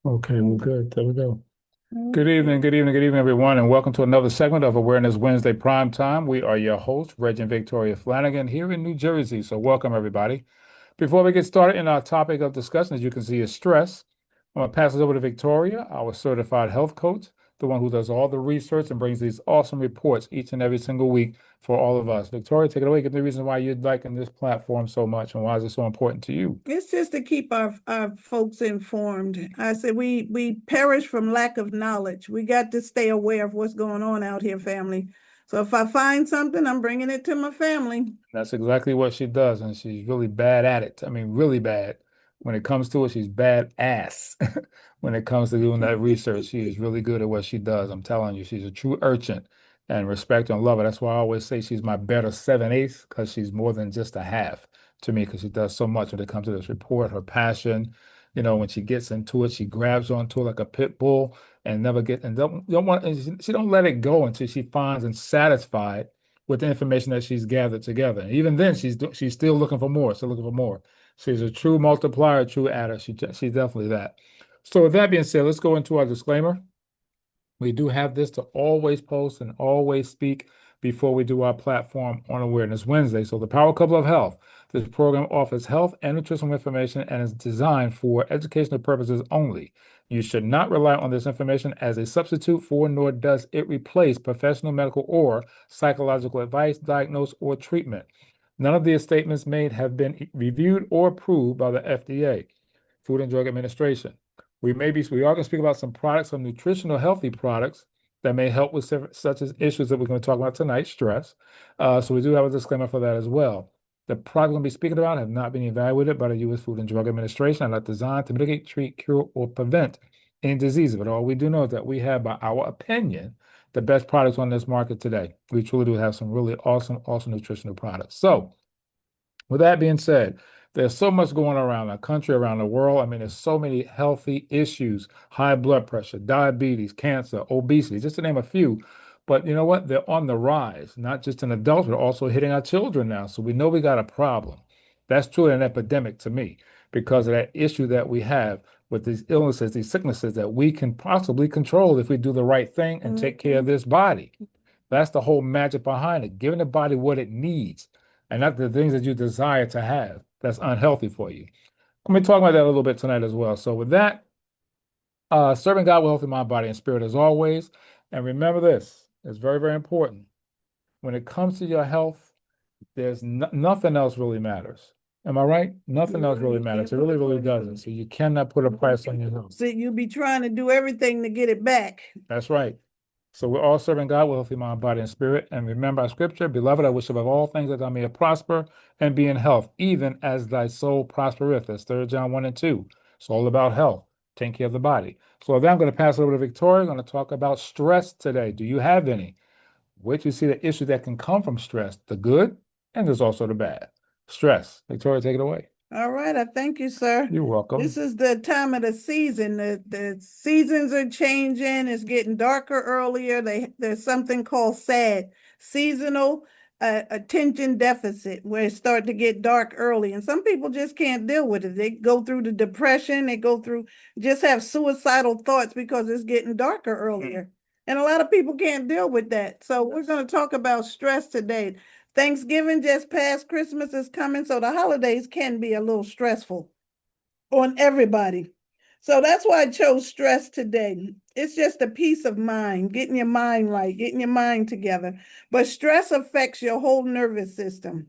Okay, we're good. There we go. Good evening, good evening, good evening, everyone, and welcome to another segment of Awareness Wednesday Prime Time. We are your hosts, Reg and Victoria Flanagan, here in New Jersey. So, welcome, everybody. Before we get started in our topic of discussion, as you can see, is stress. I'm going to pass it over to Victoria, our certified health coach, the one who does all the research and brings these awesome reports each and every single week for all of us. Victoria, take it away. Give me the reason why you're liking this platform so much and why is it so important to you? It's just to keep our folks informed. I said we perish from lack of knowledge. We got to stay aware of what's going on out here, family. So if I find something, I'm bringing it to my family. That's exactly what she does, and she's really bad at it. I mean, really bad. When it comes to it, she's bad ass. When it comes to doing that research, she is really good at what she does. I'm telling you, she's a true urchin and respect her and love her. That's why I always say she's my better 7/8 because she's more than just a half to me because she does so much when it comes to this report, her passion. When she gets into it, she grabs onto it like a pit bull and never get and don't want and she don't let it go until she finds and satisfied with the information that she's gathered together. And even then, she's still looking for more, still looking for more. She's a true multiplier, a true adder. She's definitely that. So with that being said, let's go into our disclaimer. We do have this to always post and always speak before we do our platform on Awareness Wednesday. So the Power Couple of Health. This program offers health and nutritional information and is designed for educational purposes only. You should not rely on this information as a substitute for, nor does it replace professional medical or psychological advice, diagnose, or treatment. None of the statements made have been reviewed or approved by the FDA, Food and Drug Administration. We are going to speak about some products, some nutritional healthy products that may help with such as issues that we're going to talk about tonight, stress. So we do have a disclaimer for that as well. The products we're going to be speaking about have not been evaluated by the U.S. Food and Drug Administration and are not designed to mitigate, treat, cure, or prevent any diseases. But all we do know is that we have, by our opinion, the best products on this market today. We truly do have some really awesome nutritional products. So with that being said, there's so much going on around the country, around the world. I mean, there's so many healthy issues, high blood pressure, diabetes, cancer, obesity, just to name a few. But you know what? They're on the rise, not just in adults, but also hitting our children now. So we know we got a problem. That's truly an epidemic to me because of that issue that we have with these illnesses, these sicknesses that we can possibly control if we do the right thing and take care of this body. That's the whole magic behind it, giving the body what it needs and not the things that you desire to have that's unhealthy for you. Let me talk about that a little bit tonight as well. So with that, serving God with healthy mind, body, and spirit as always. And remember this, it's very, very important. When it comes to your health, there's nothing else really matters. Am I right? Nothing else really matters. It really, really doesn't. So you cannot put a price on your health. So you'll be trying to do everything to get it back. That's right. So we're all serving God with healthy mind, body, and spirit. And remember our scripture, beloved, I wish above all things that thou may prosper and be in health, even as thy soul prospereth. That's 3 John 1 and 2. It's all about health, taking care of the body. So then I'm going to pass it over to Victoria. I'm going to talk about stress today. Do you have any? Where do you see the issues that can come from stress? The good, and there's also the bad. Stress. Victoria, take it away. All right, I thank you, sir. You're welcome. This is the time of the season. The seasons are changing. It's getting darker earlier. There's something called SAD, seasonal attention deficit, where it starts to get dark early. And some people just can't deal with it. They go through the depression. They go through, just have suicidal thoughts because it's getting darker earlier. And a lot of people can't deal with that. So we're going to talk about stress today. Thanksgiving just passed, Christmas is coming, so the holidays can be a little stressful on everybody. So that's why I chose stress today. It's just a peace of mind, getting your mind right, getting your mind together. But stress affects your whole nervous system.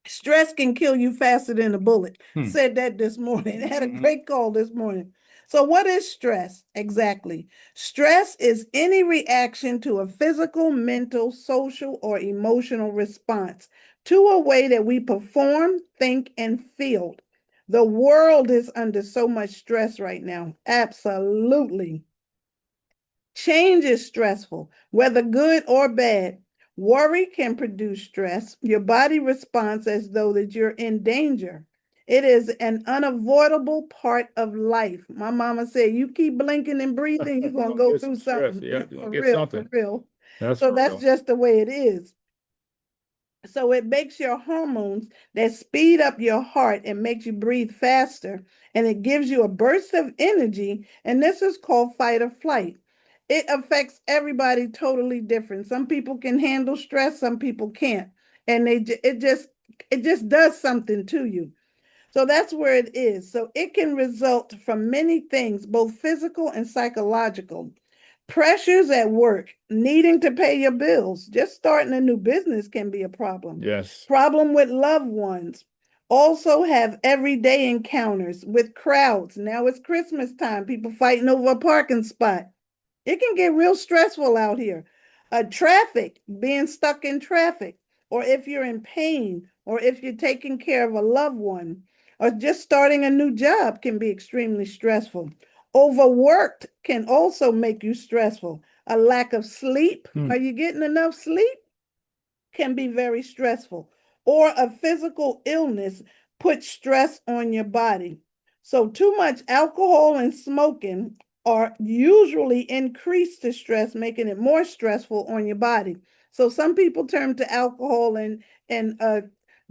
Stress can kill you faster than a bullet. Said that this morning. I had a great call this morning. So, what is stress exactly? Stress is any reaction to a physical, mental, social, or emotional response to a way that we perform, think, and feel. The world is under so much stress right now. Absolutely. Change is stressful, whether good or bad. Worry can produce stress. Your body responds as though that you're in danger. It is an unavoidable part of life. My mama said, you keep blinking and breathing, you're going to go through something. Yeah, For real, for real. That's So for that's real. just the way it is. So it makes your hormones that speed up your heart and makes you breathe faster. And it gives you a burst of energy. And this is called fight or flight. It affects everybody totally different. Some people can handle stress, some people can't. And it just does something to you. So that's where it is. So it can result from many things, both physical and psychological. Pressures at work, needing to pay your bills, just starting a new business can be a problem. Yes. Problem with loved ones. Also have everyday encounters with crowds. Now it's Christmas time, people fighting over a parking spot. It can get real stressful out here. Traffic, being stuck in traffic, or if you're in pain, or if you're taking care of a loved one, or just starting a new job can be extremely stressful. Overworked can also make you stressful. A lack of sleep. Hmm. Are you getting enough sleep? Can be very stressful, or a physical illness puts stress on your body. So, too much alcohol and smoking are usually increased the stress, making it more stressful on your body. So, some people turn to alcohol and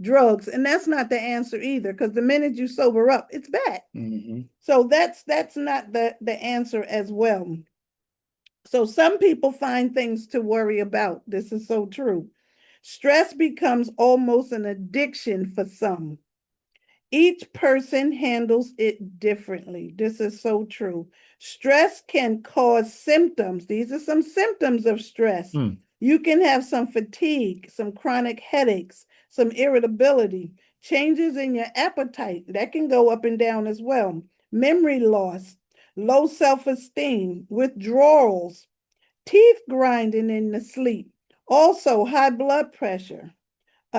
drugs, and that's not the answer either, because the minute you sober up, it's bad. Hmm. So that's not the answer as well. So some people find things to worry about. This is so true. Stress becomes almost an addiction for some. Each person handles it differently. This is so true. Stress can cause symptoms. These are some symptoms of stress. Hmm. You can have some fatigue, some chronic headaches, some irritability, changes in your appetite. That can go up and down as well. Memory loss, low self esteem, withdrawals, teeth grinding in the sleep. Also, high blood pressure,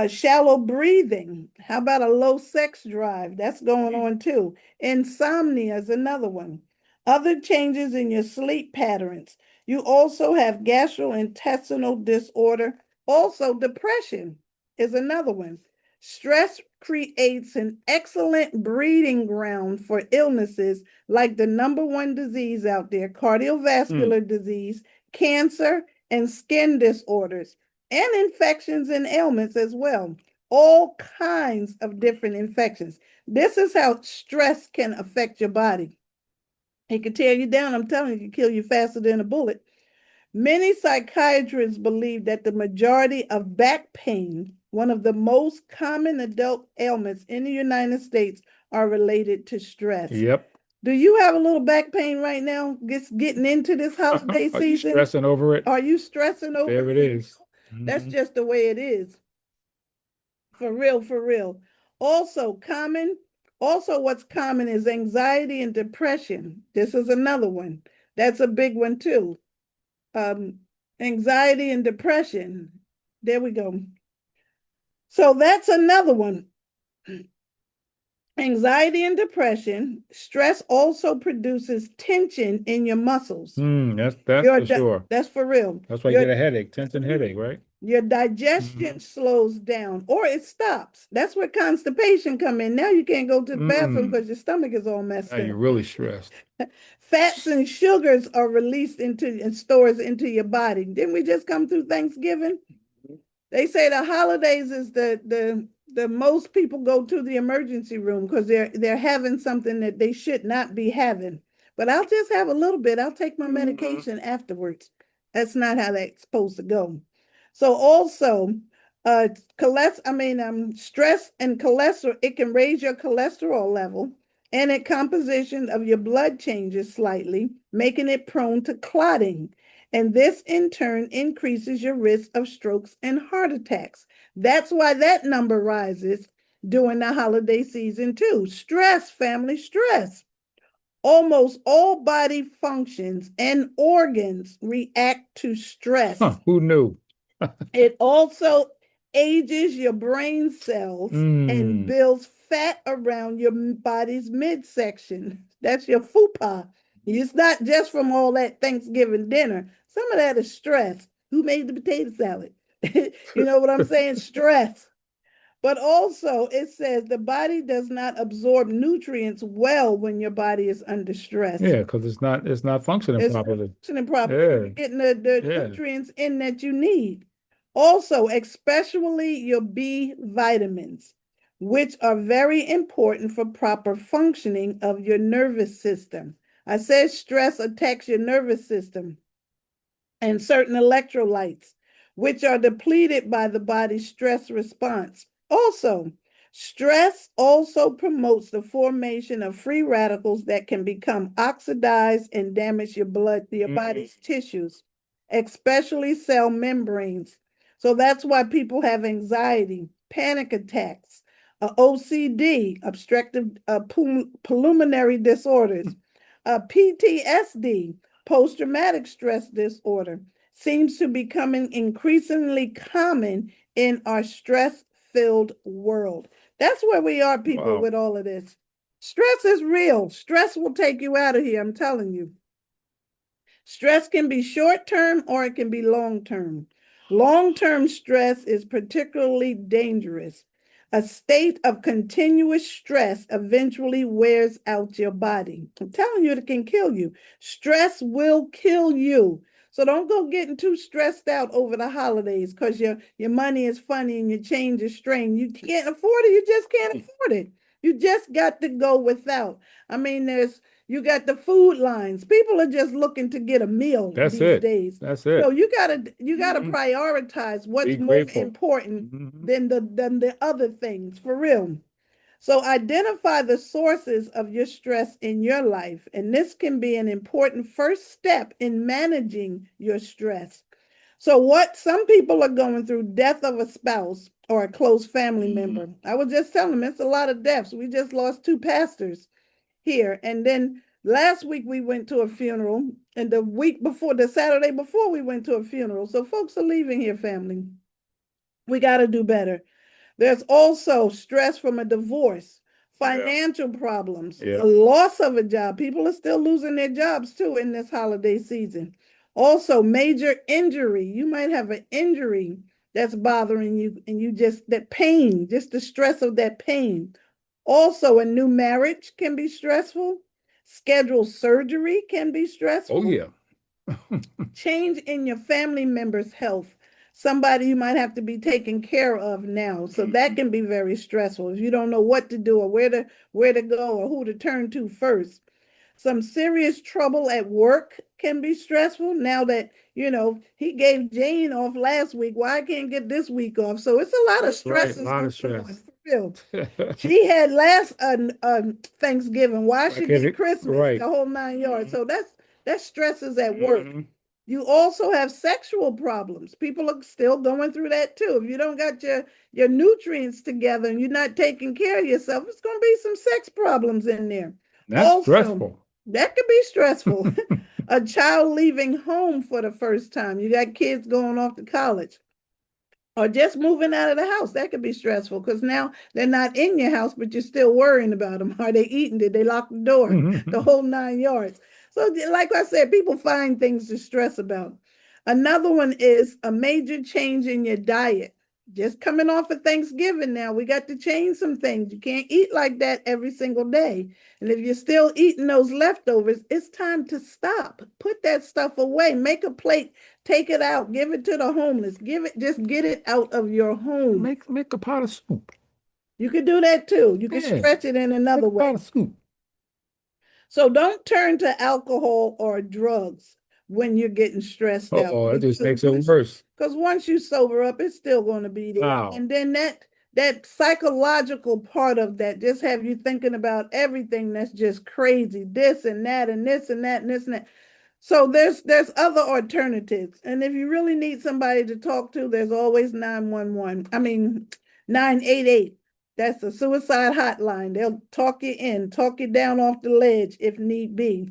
shallow breathing. How about a low sex drive? That's going on too. Insomnia is another one. Other changes in your sleep patterns. You also have gastrointestinal disorder. Also, depression is another one. Stress creates an excellent breeding ground for illnesses like the number one disease out there, Hmm. cardiovascular disease, cancer, and skin disorders and infections and ailments as well. All kinds of different infections. This is how stress can affect your body. It can tear you down. I'm telling you, it can kill you faster than a bullet. Many psychiatrists believe that the majority of back pain, one of the most common adult ailments in the United States, are related to stress. Yep. Do you have a little back pain right now? Getting into this holiday Are you season? stressing over it? Are you stressing over There it it? is. That's Hmm. just the way it is. For real, for real. Also, common, also what's common is anxiety and depression. This is another one. That's a big one too. Um, Anxiety and depression. There we go. So that's another one. Anxiety and depression. Stress also produces tension in your muscles. That's Your for sure. that's for real. That's why you Your get a headache, tension headache, right? Your digestion Hmm. slows down or it stops. That's where constipation come in. Now you can't go to the bathroom Mm. because your stomach is all Now messed you're up. really stressed. Fats and sugars are released into and stores into your body. Didn't we just come through Thanksgiving? They say the holidays is the most people go to the emergency room because they're having something that they should not be having. But I'll just have a little bit. I'll take my medication afterwards. That's not how that's supposed to go. So also, stress and cholesterol. It can raise your cholesterol level, and its composition of your blood changes slightly, making it prone to clotting. And this in turn increases your risk of strokes and heart attacks. That's why that number rises during the holiday season, too. Stress, family stress. Almost all body functions and organs react to stress. Huh, who knew? It also ages your brain cells and Mm. builds fat around your body's midsection. That's your fupa. It's not just from all that Thanksgiving dinner. Some of that is stress. Who made the potato salad? You know what I'm saying? Stress. But also, it says the body does not absorb nutrients well when your body is under stress. Yeah, because it's not functioning It's not properly. functioning properly. Yeah, Getting the yeah. nutrients in that you need. Also, especially your B vitamins, which are very important for proper functioning of your nervous system. I said stress attacks your nervous system and certain electrolytes, which are depleted by the body's stress response. Also, stress also promotes the formation of free radicals that can become oxidized and damage your body's tissues, especially cell membranes. So that's why people have anxiety, panic attacks, OCD, obstructive pulmonary disorders, PTSD, post-traumatic stress disorder, seems to be becoming increasingly common in our stress-filled world. That's where we are, people, Wow. with all of this. Stress is real. Stress will take you out of here, I'm telling you. Stress can be short term or it can be long term. Long term stress is particularly dangerous. A state of continuous stress eventually wears out your body. I'm telling you, it can kill you. Stress will kill you. So don't go getting too stressed out over the holidays because your money is funny and your change is strange. You can't afford it. You just can't afford it. You just got to go without. I mean, you got the food lines. People are just looking to get a meal That's these it. days. That's So it. you gotta Mhm. prioritize Be what's more grateful. important Mhm. than the other things for real. So identify the sources of your stress in your life, and this can be an important first step in managing your stress. So what some people are going through, death of a spouse or a close family member. I was just telling them it's a lot of deaths. We just lost two pastors here. And then last week we went to a funeral, and the week before, the Saturday before, we went to a funeral. So folks are leaving here, family. We got to do better. There's also stress from a divorce, Yeah. financial problems, Yeah. a loss of a job. People are still losing their jobs too in this holiday season. Also, major injury. You might have an injury that's bothering you, and you just, that pain, just the stress of that pain. Also, a new marriage can be stressful. Scheduled surgery can be Oh stressful. yeah. Change in your family member's health. Somebody you might have to be taken care of now. So that Mhm. can be very stressful if you don't know what to do or where to go or who to turn to first. Some serious trouble at work can be stressful. Now that, he gave Jane off last week, why I can't get this week off? So it's a lot of That's right. A stresses lot of going on stress. for real. She had last Thanksgiving. Why Why she can't get it? Christmas? The Right. whole 9 yards. Mhm. So that's stresses at work. Mhm. You also have sexual problems. People are still going through that too. If you don't got your nutrients together and you're not taking care of yourself, it's going to be some sex problems in there. That's Also, stressful. that could be stressful. A child leaving home for the first time. You got kids going off to college or just moving out of the house. That could be stressful because now they're not in your house, but you're still worrying about them. Are they eating? Did they lock the door? The whole 9 yards. So, like I said, people find things to stress about. Another one is a major change in your diet. Just coming off of Thanksgiving now, we got to change some things. You can't eat like that every single day. And if you're still eating those leftovers, it's time to stop. Put that stuff away. Make a plate. Take it out, give it to the homeless. Just get it out of your home. Make a pot of soup. You could do that too. You could Yeah. stretch it in Make another a pot way. of soup. So don't turn to alcohol or drugs when you're getting stressed out Uh-oh, that just because makes it worse. once you sober up, it's still going to be there. Wow. And then that psychological part of that just have you thinking about everything that's just crazy, this and that and this and that and this and that. So there's other alternatives. And if you really need somebody to talk to, there's always 911. I mean 988. That's the suicide hotline. They'll talk you in, talk you down off the ledge if need be.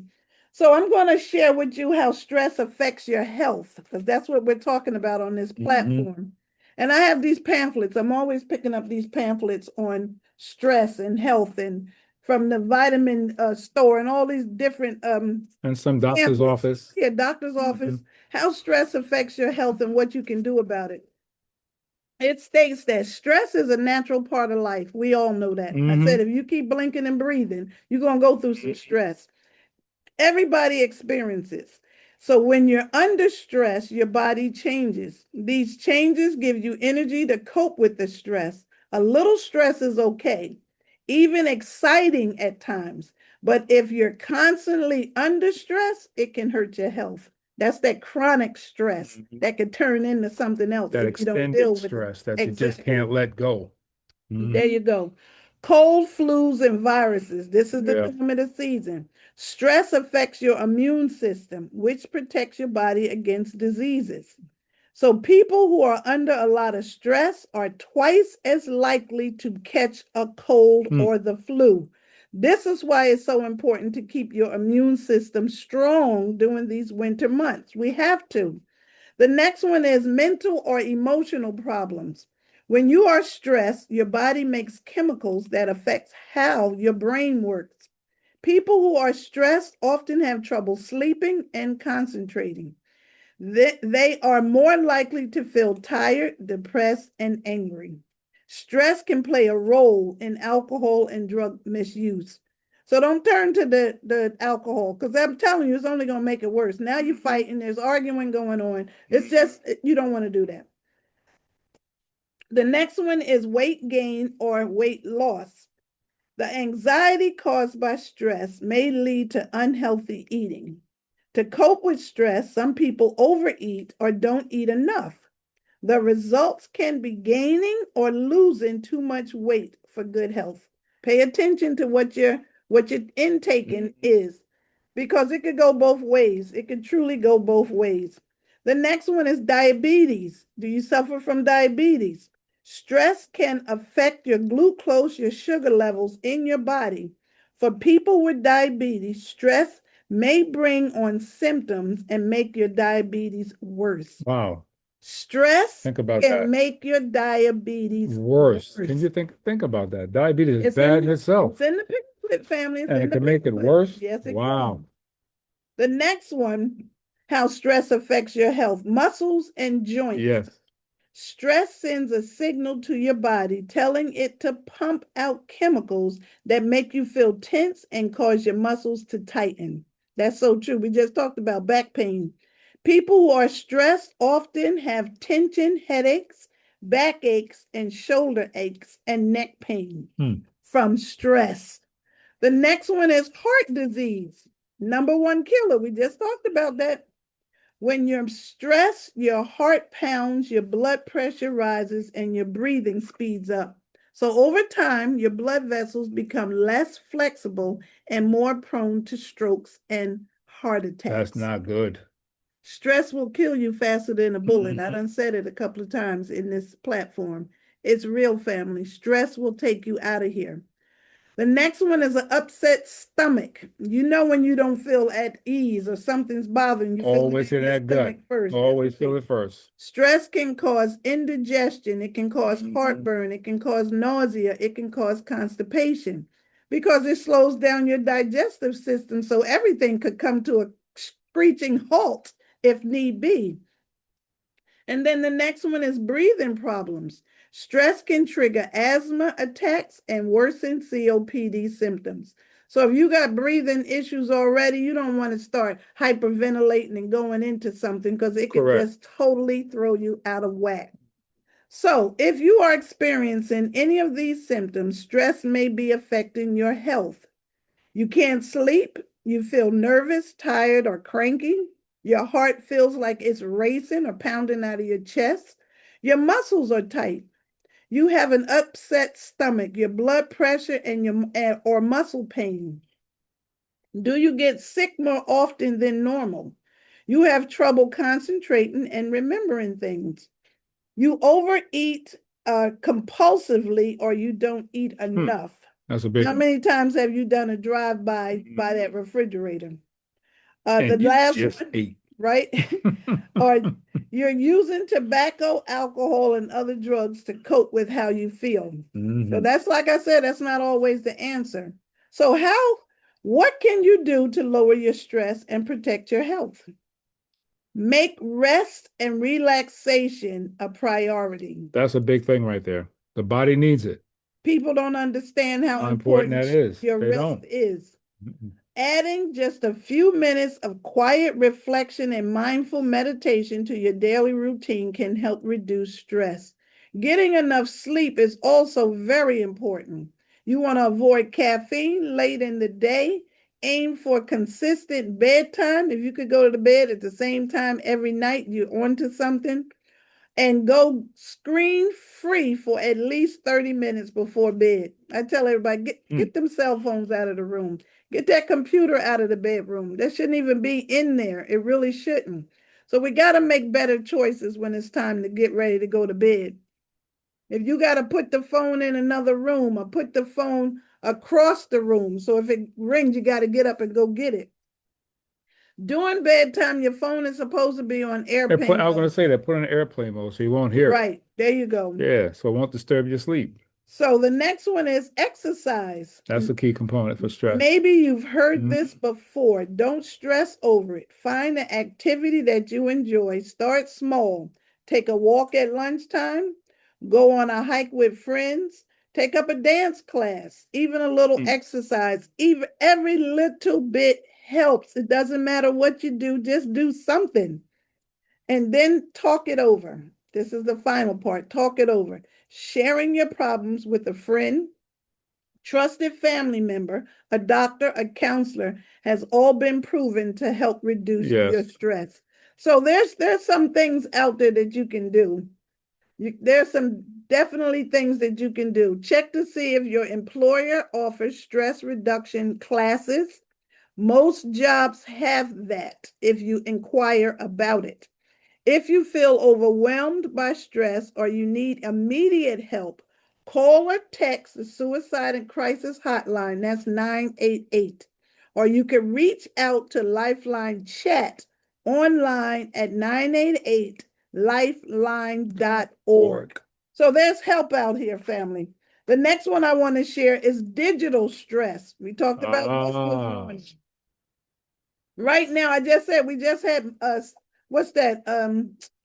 So I'm going to share with you how stress affects your health because that's what we're talking about on this Hmm. platform. And I have these pamphlets. I'm always picking up these pamphlets on stress and health and from the vitamin store and all these different And some doctor's pamphlets. office. Yeah, doctor's office. Mhm. How stress affects your health and what you can do about it. It states that stress is a natural part of life. We all know that. I said Hmm. if you keep blinking and breathing, you're going to go through some stress. Everybody experiences. So when you're under stress, your body changes. These changes give you energy to cope with the stress. A little stress is okay, even exciting at times. But if you're constantly under stress, it can hurt your health. That's that chronic stress Mhm. that could turn into something else That if you don't deal extended with it. stress that you just Exactly. can't let go. There Mhm. you go. Cold, flus, and viruses. This is the Yeah. time of the season. Stress affects your immune system, which protects your body against diseases. So, people who are under a lot of stress are twice as likely to catch a cold Hmm. or the flu. This is why it's so important to keep your immune system strong during these winter months. We have to. The next one is mental or emotional problems. When you are stressed, your body makes chemicals that affect how your brain works. People who are stressed often have trouble sleeping and concentrating. They are more likely to feel tired, depressed, and angry. Stress can play a role in alcohol and drug misuse. So don't turn to the alcohol because I'm telling you, it's only going to make it worse. Now you're fighting, there's arguing going on. It's just, you don't want to do that. The next one is weight gain or weight loss. The anxiety caused by stress may lead to unhealthy eating. To cope with stress, some people overeat or don't eat enough. The results can be gaining or losing too much weight for good health. Pay attention to what your intaking is because it could go both ways. It could truly go both ways. The next one is diabetes. Do you suffer from diabetes? Stress can affect your glucose, your sugar levels in your body. For people with diabetes, stress may bring on symptoms and make your diabetes worse. Wow. Stress Think about can that. make your diabetes Worse. Can worse. you think about that? Diabetes is It's bad in in it's itself, in the piglet family. It's and in it the can make it piglet. worse. Yes, it Wow. can. The next one, how stress affects your health, muscles and joints. Yes. Stress sends a signal to your body telling it to pump out chemicals that make you feel tense and cause your muscles to tighten. That's so true. We just talked about back pain. People who are stressed often have tension headaches, backaches, and shoulder aches and neck pain Hmm. from stress. The next one is heart disease. Number one killer. We just talked about that. When you're stressed, your heart pounds, your blood pressure rises, and your breathing speeds up. So, over time, your blood vessels become less flexible and more prone to strokes and heart That's attacks. not good. Stress will kill you faster than a bullet. I Mhm. done said it a couple of times in this platform. It's real, family. Stress will take you out of here. The next one is an upset stomach. You know when you don't feel at ease or something's bothering you, feel it Always in in your that gut. stomach first. Always feel it first. Stress can cause indigestion, it can cause Mhm. heartburn, it can cause nausea, it can cause constipation because it slows down your digestive system. So everything could come to a screeching halt if need be. And then the next one is breathing problems. Stress can trigger asthma attacks and worsen COPD symptoms. So if you got breathing issues already, you don't want to start hyperventilating and going into something because it could Correct. just totally throw you out of whack. So if you are experiencing any of these symptoms, stress may be affecting your health. You can't sleep. You feel nervous, tired, or cranky. Your heart feels like it's racing or pounding out of your chest. Your muscles are tight. You have an upset stomach, your blood pressure, and your or muscle pain. Do you get sick more often than normal? You have trouble concentrating and remembering things. You overeat compulsively, or you don't eat Hmm. enough. That's a big How one. many times have you done a drive by that refrigerator? The And you last just one, ate. right? Or you're using tobacco, alcohol, and other drugs to cope with how you feel. So Mhm. that's like I said, that's not always the answer. So what can you do to lower your stress and protect your health? Make rest and relaxation a priority. That's a big thing right there. The body needs it. People don't understand how How important that important is. your They rest don't. is. Mm-mm. Adding just a few minutes of quiet reflection and mindful meditation to your daily routine can help reduce stress. Getting enough sleep is also very important. You want to avoid caffeine late in the day. Aim for consistent bedtime. If you could go to the bed at the same time every night, you're onto something. And go screen free for at least 30 minutes before bed. I tell everybody, get them cell phones out of the room. Get that computer out of the bedroom. That shouldn't even be in there. It really shouldn't. So we got to make better choices when it's time to get ready to go to bed. If you got to put the phone in another room or put the phone across the room, so if it rings, you got to get up and go get it. During bedtime, your phone is supposed to be on airplane I was going to mode. say that put on airplane mode so you won't hear it. Right, there you go. Yeah, so it won't disturb your sleep. So the next one is exercise. That's a key component for stress. Maybe you've heard Mhm. this before. Don't stress over it. Find an activity that you enjoy. Start small. Take a walk at lunchtime. Go on a hike with friends. Take up a dance class. Even a little exercise. Even every little bit helps. It doesn't matter what you do, just do something. And then talk it over. This is the final part. Talk it over. Sharing your problems with a friend, trusted family member, a doctor, a counselor has all been proven to help reduce your Yes. stress. So there's some things out there that you can do. There's some definitely things that you can do. Check to see if your employer offers stress reduction classes. Most jobs have that if you inquire about it. If you feel overwhelmed by stress or you need immediate help, call or text the Suicide and Crisis Hotline. That's 988. Or you can reach out to Lifeline Chat online at 988lifeline.org. So there's help out here, family. The next one I want to share is digital stress. We talked about what's going on. Right now, I just said we just had what's that?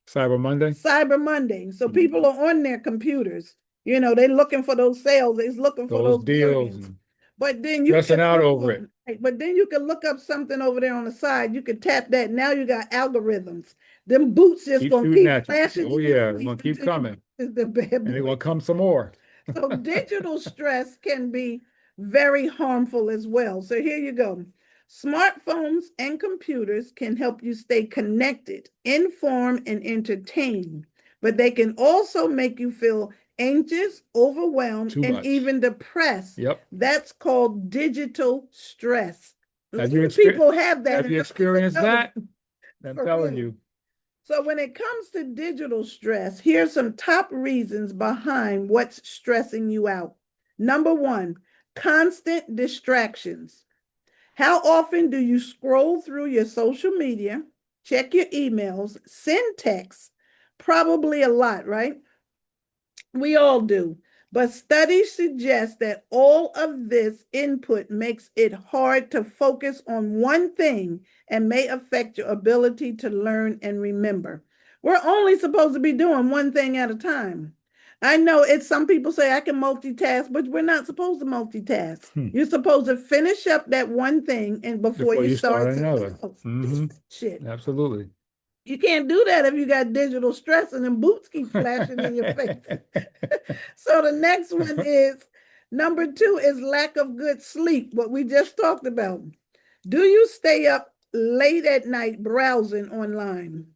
Cyber Monday. Cyber Monday. So people are on their computers. You know, they're looking for those sales. They're looking for Those those deals bargains. and But then you stressing can out look over it. but then you can look up something over there on the side. You can tap that. Now you got algorithms. Them boots just Keep gonna shooting keep at you. flashing Oh in your yeah, it's face gonna keep until you coming. the bad And they're boy. gonna come some more. So digital stress can be very harmful as well. So here you go. Smartphones and computers can help you stay connected, informed, and entertained, but they can also make you feel anxious, overwhelmed, Too and much. even depressed. Yep. That's called digital stress. A Have lot you of people have that have and you don't even experienced know that? I'm for telling real. you. So when it comes to digital stress, here's some top reasons behind what's stressing you out. Number one, constant distractions. How often do you scroll through your social media, check your emails, send texts? Probably a lot, right? We all do. But studies suggest that all of this input makes it hard to focus on one thing and may affect your ability to learn and remember. We're only supposed to be doing one thing at a time. I know it's some people say I can multitask, but we're not supposed to multitask. You're supposed to finish up that one thing and before Before you you start start something another. else. Mm-hmm. Shit. Absolutely. You can't do that if you got digital stress and then boots keep flashing in your face. So the next one is number two is lack of good sleep, what we just talked about. Do you stay up late at night browsing online?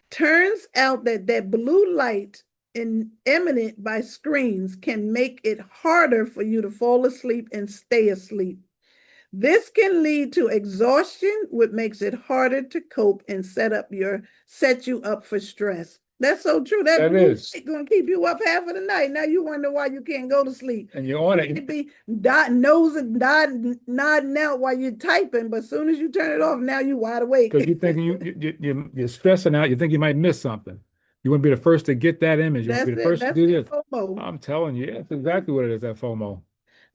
Turns out that blue light emitted by screens can make it harder for you to fall asleep and stay asleep. This can lead to exhaustion, which makes it harder to cope and set you up for stress. That's so true. That That blue is. light gonna keep you up half of the night. Now you wonder why you can't go to sleep. And you're on You it. be nodding out while you're typing, but as soon as you turn it off, now you wide awake. Because you're thinking you're stressing out. You think you might miss something. You want to be the first to get that image. You want to That's be the it. first to That's do the this. FOMO. I'm telling you, that's exactly what it is, that FOMO.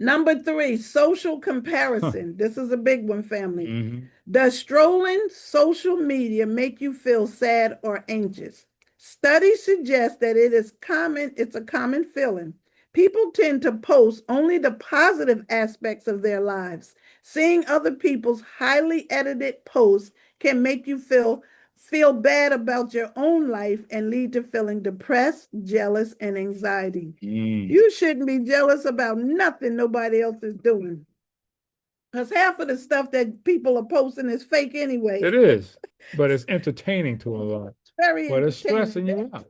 Number three, social Huh. comparison. This is a big one, family. Mm-hmm. Does strolling social media make you feel sad or anxious? Studies suggest that it's a common feeling. People tend to post only the positive aspects of their lives, Seeing other people's highly edited posts can make you feel bad about your own life and lead to feeling depressed, jealous, and anxiety. Mm. You shouldn't be jealous about nothing nobody else is doing. Because half of the stuff that people are posting is fake anyway. It is, but it's entertaining to a lot. Very But it's entertaining. stressing you out.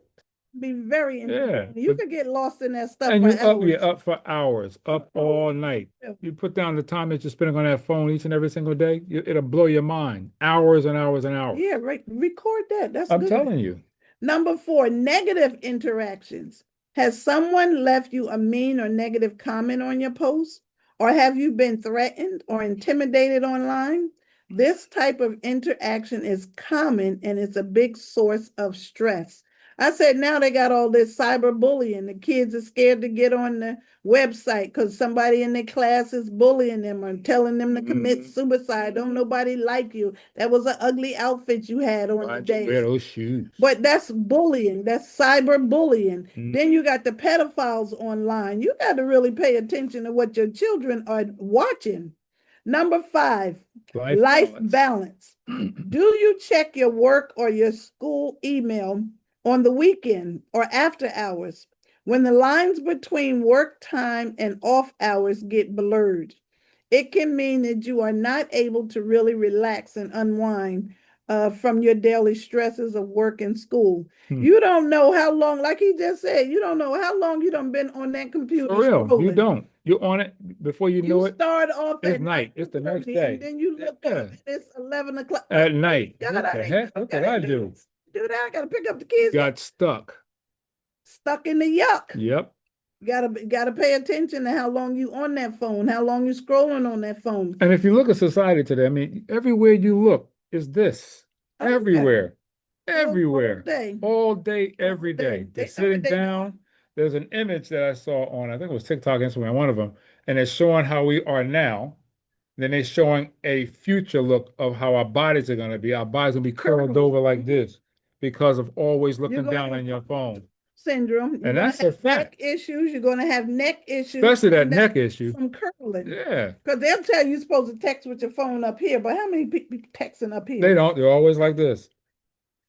Be very Yeah, entertaining. You but could get lost in that stuff and for you're hours. up for hours, up all night. You put down the time that you're spending on that phone each and every single day, it'll blow your mind. Hours and hours and hours. Yeah, right. Record that. That's I'm good. telling you. Number 4, negative interactions. Has someone left you a mean or negative comment on your post? Or have you been threatened or intimidated online? This type of interaction is common and it's a big source of stress. I said now they got all this cyberbullying. The kids are scared to get on the website because somebody in their class is bullying them or telling them to commit suicide. Don't nobody like you. That was an ugly outfit you had on Why'd you today. wear those shoes? But that's bullying. That's cyberbullying. Mm. Then you got the pedophiles online. You got to really pay attention to what your children are watching. Number 5, life balance. Do you check your work or your school email on the weekend or after hours when the lines between work time and off hours get blurred? It can mean that you are not able to really relax and unwind from your daily stresses of work and school. You don't know how long, like he just said, you don't know how long you done been on that computer. For real, you scrolling. don't. You're on it before you know You it. start off It's at night. It's the next 9:30, day. and then you look up and it's 11 o'clock. At night. God, What the heck? What did I do? Do that. I gotta pick up the kids. Got stuck. Stuck in the yuck. Yep. Gotta pay attention to how long you on that phone, how long you scrolling on that phone. And if you look at society today, I mean, everywhere you look is this. Everywhere. Everywhere. All day, every day. They're sitting down. There's an image that I saw on, I think it was TikTok, Instagram, one of them, and it's showing how we are now. Then they're showing a future look of how our bodies are going to be. Our bodies will be curled over like this because of always looking down on your phone. Syndrome. And that's a fact. Neck issues. You're going to have neck issues. Especially that neck issue. From curling. Yeah. Because they'll tell you you're supposed to text with your phone up here, but how many people texting up here? They don't. They're always like this.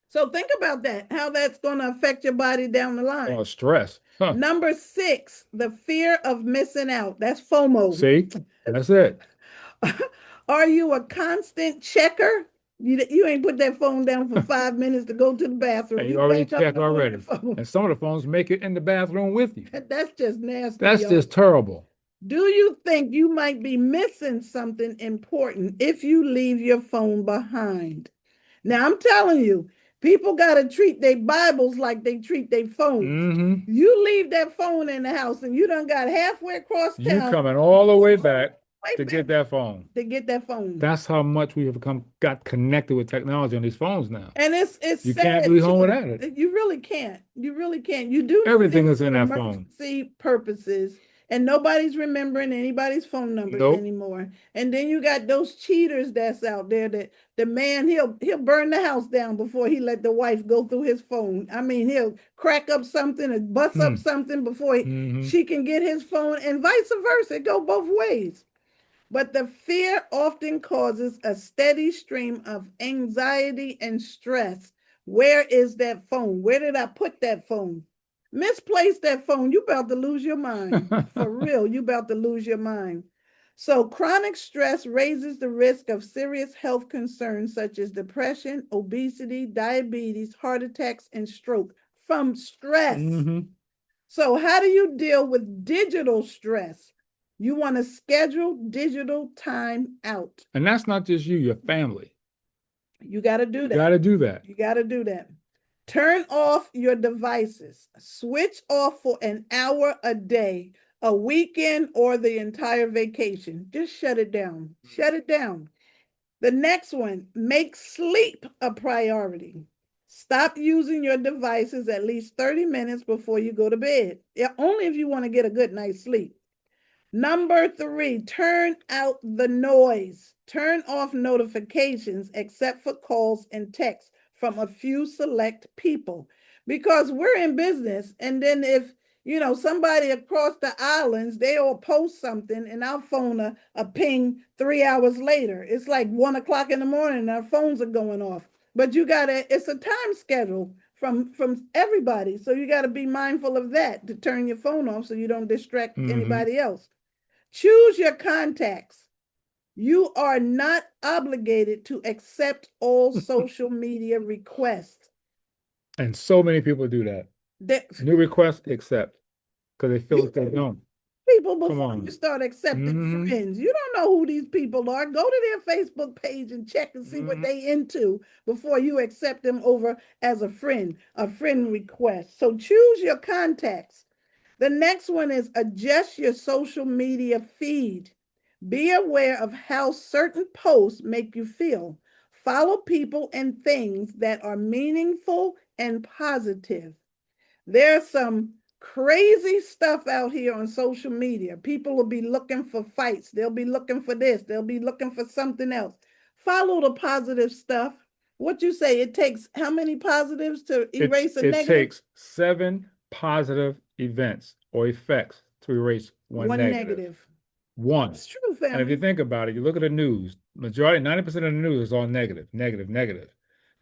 So think about that, how that's going to affect your body down the line. Oh, stress. Huh. Number 6, the fear of missing out. That's FOMO. See, that's it. Are you a constant checker? You ain't put that phone down for 5 minutes to go to the bathroom. And you already checked already. And some of the phones make it in the bathroom with you. That's just nasty. That's just terrible. Do you think you might be missing something important if you leave your phone behind? Now, I'm telling you, people got to treat their Bibles like they treat their phones. You leave that phone in the house and you done got halfway across town. You coming all the way back to get that phone. To get that phone. That's how much we have got connected with technology on these phones now. And it's you can't be home without it. You really can't. You really can't. You do everything is in that phone. Emergency purposes. And nobody's remembering anybody's phone numbers anymore. And then you got those cheaters that's out there that the man, he'll burn the house down before he let the wife go through his phone. I mean, he'll crack up something or bust up something before she can get his phone, and vice versa. It go both ways. But the fear often causes a steady stream of anxiety and stress. Where is that phone? Where did I put that phone? Misplace that phone, you about to lose your mind. For real, you about to lose your mind. So chronic stress raises the risk of serious health concerns such as depression, obesity, diabetes, heart attacks, and stroke from stress. So how do you deal with digital stress? You want to schedule digital time out. And that's not just you, your family. You got to do that. You got to do that. You got to do that. Turn off your devices. Switch off for an hour a day, a weekend, or the entire vacation. Just shut it down. Shut it down. The next one, make sleep a priority. Stop using your devices at least 30 minutes before you go to bed. Yeah, only if you want to get a good night's sleep. Number 3, turn out the noise. Turn off notifications except for calls and texts from a few select people, because we're in business. And then if Somebody across the islands, they all post something and our phone a ping 3 hours later. It's like 1 o'clock in the morning and our phones are going off. But it's a time schedule from everybody. So you gotta be mindful of that to turn your phone off so you don't distract Hmm. anybody else. Choose your contacts. You are not obligated to accept all social media requests. And so many people do that. That New requests accept because they feel you like they don't. people Come before you on. start accepting Hmm. friends. You don't know who these people are. Go to their Facebook page and check and see what Hmm. they into before you accept them over as a friend request. So choose your contacts. The next one is adjust your social media feed. Be aware of how certain posts make you feel. Follow people and things that are meaningful and positive. There's some crazy stuff out here on social media. People will be looking for fights. They'll be looking for this. They'll be looking for something else. Follow the positive stuff. What you say, it takes how many positives to erase a It negative? takes 7 positive events or effects to erase one One negative. negative. One. It's true, And if you family. think about it, you look at the news, majority, 90% of the news is all negative, negative, negative.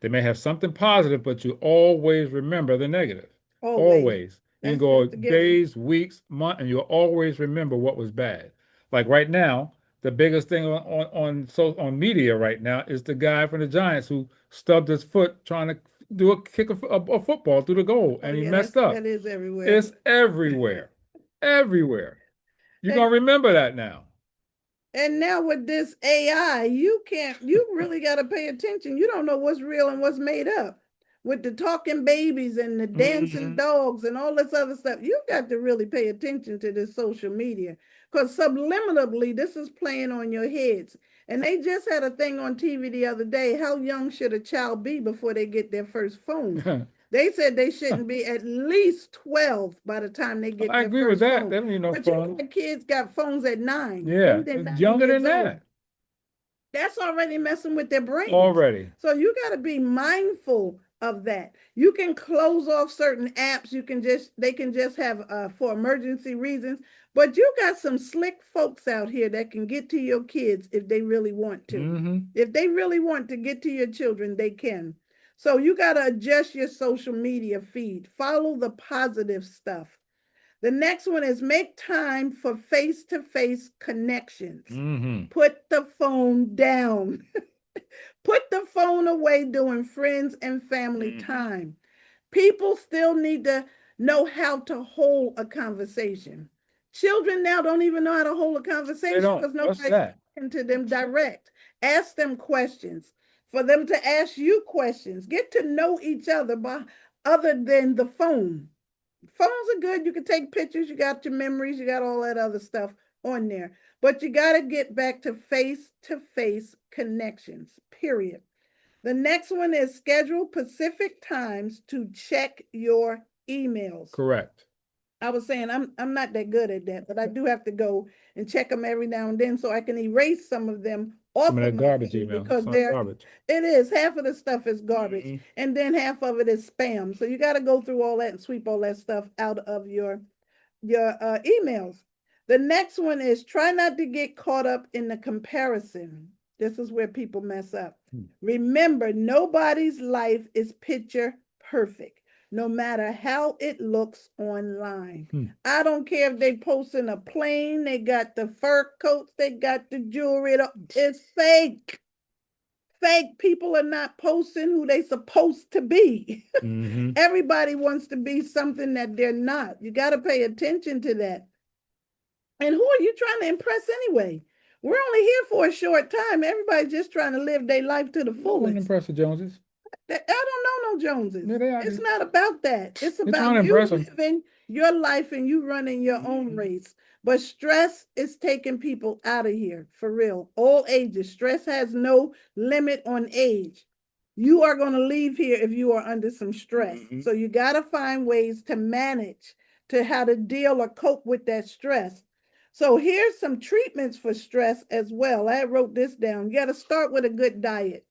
They may have something positive, but you always remember the negative. Always. Always. You can That's go just a given. days, weeks, months, and you'll always remember what was bad. Like right now, the biggest thing on media right now is the guy from the Giants who stubbed his foot trying to do a kick a football through the goal Oh and he yeah, messed that up. is everywhere. It's everywhere. Everywhere. You're And gonna remember that now. And now with this AI, you really got to pay attention. You don't know what's real and what's made up. With the talking babies and the dancing Hmm. dogs and all this other stuff, you got to really pay attention to this social media because subliminally, this is playing on your heads. And they just had a thing on TV the other day. How young should a child be before they get their first phone? They said they shouldn't be at least 12 by the time they get I their agree with first that. phone. They don't need no But you phone. got kids got phones at 9, Yeah, 8 and 9 younger than years old. that That's already messing with their brains. already. So you got to be mindful of that. You can close off certain apps. They can just have for emergency reasons. But you got some slick folks out here that can get to your kids if they really want to. Hmm. If they really want to get to your children, they can. So you got to adjust your social media feed. Follow the positive stuff. The next one is make time for face to face connections. Hmm. Put the phone down. Put the phone away during friends and family Hmm. time. People still need to know how to hold a conversation. Children now don't even know how to hold a They conversation don't. because What's nobody's that? talking to them direct. Ask them questions. For them to ask you questions. Get to know each other by other than the phone. Phones are good. You can take pictures. You got your memories. You got all that other stuff on there. But you got to get back to face connections, period. The next one is schedule specific times to check your emails. Correct. I was saying I'm not that good at that, but I do have to go and check them every now and then so I can erase some of them Some off of of that my garbage feed email. because Some they're garbage. it is half of the stuff is garbage Hmm. and then half of it is spam. So you got to go through all that and sweep all that stuff out of your emails. The next one is try not to get caught up in the comparison. This is where people mess up. Remember, nobody's life is picture perfect, no matter how it looks online. Hmm. I don't care if they posting a plane, they got the fur coats, they got the jewelry. It's fake. Fake people are not posting who they supposed to be. Hmm. Everybody wants to be something that they're not. You got to pay attention to that. And who are you trying to impress anyway? We're only here for a short time. Everybody's just trying to live their life to the No one fullest. impressed the Joneses. I don't know no Joneses. Yeah, they are. It's not about that. It's They're trying about to you impress them. living your life and you running your own race. But stress is taking people out of here for real. All ages. Stress has no limit on age. You are going to leave here if you are under some stress. Hmm. So you got to find ways to manage to how to deal or cope with that stress. So here's some treatments for stress as well. I wrote this down. You got to start with a good diet.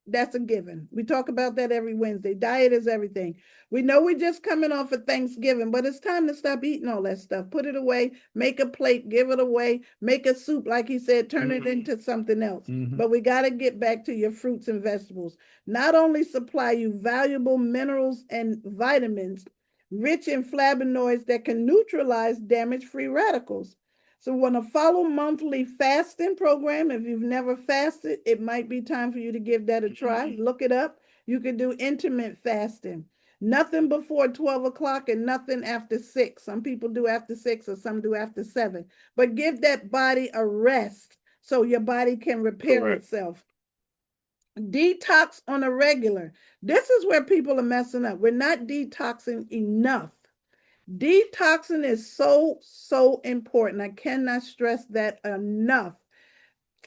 That's a given. We talk about that every Wednesday. Diet is everything. We know we're just coming off of Thanksgiving, but it's time to stop eating all that stuff. Put it away, make a plate, give it away, make a soup, like he said, turn it into something else. But we got to get back to your fruits and vegetables. Not only supply you valuable minerals and vitamins, rich in flavonoids that can neutralize damage-free radicals. So we want to follow monthly fasting program. If you've never fasted, it might be time for you to give that a try. Look it up. You can do intermittent fasting. Nothing before 12 o'clock and nothing after 6. Some people do after 6 or some do after 7. But give that body a rest so your body can repair itself. Detox on a regular. This is where people are messing up. We're not detoxing enough. Detoxing is so important. I cannot stress that enough.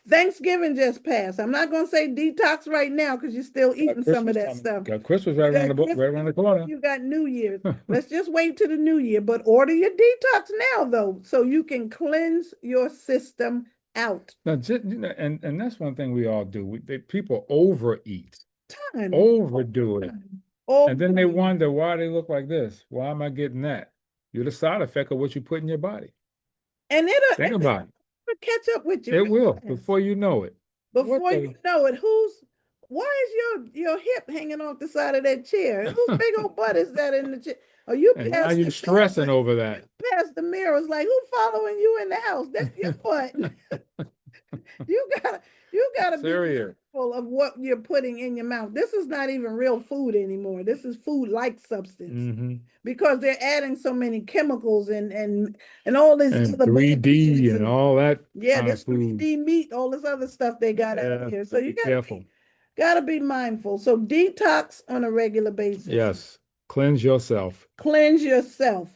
Thanksgiving just passed. I'm not going to say detox right now because you're still eating some of that stuff. Got Christmas right around the corner. You got New Year's. Let's just wait to the New Year, but order your detox now, though, so you can cleanse your system out. Now, and that's one thing we all do. People overeat, Time. overdo it, and then they wonder why they look like this. Why am I getting that? You're the side effect of what you put in your body. And think about it. Catch up with you. It will before you know it. Before you know it, why is your hip hanging off the side of that chair? Whose big old butt is that in the chair? Are you and now you're stressing over that? Past the mirror, it's like, who following you in the house? That's your butt. you gotta be careful of what you're putting in your mouth. This is not even real food anymore. This is food-like substance because they're adding so many chemicals and all this and 3D and all that. Yeah, this 3D meat, all this other stuff they got out here. So you gotta be mindful. So detox on a regular basis. Yes, cleanse yourself. Cleanse yourself.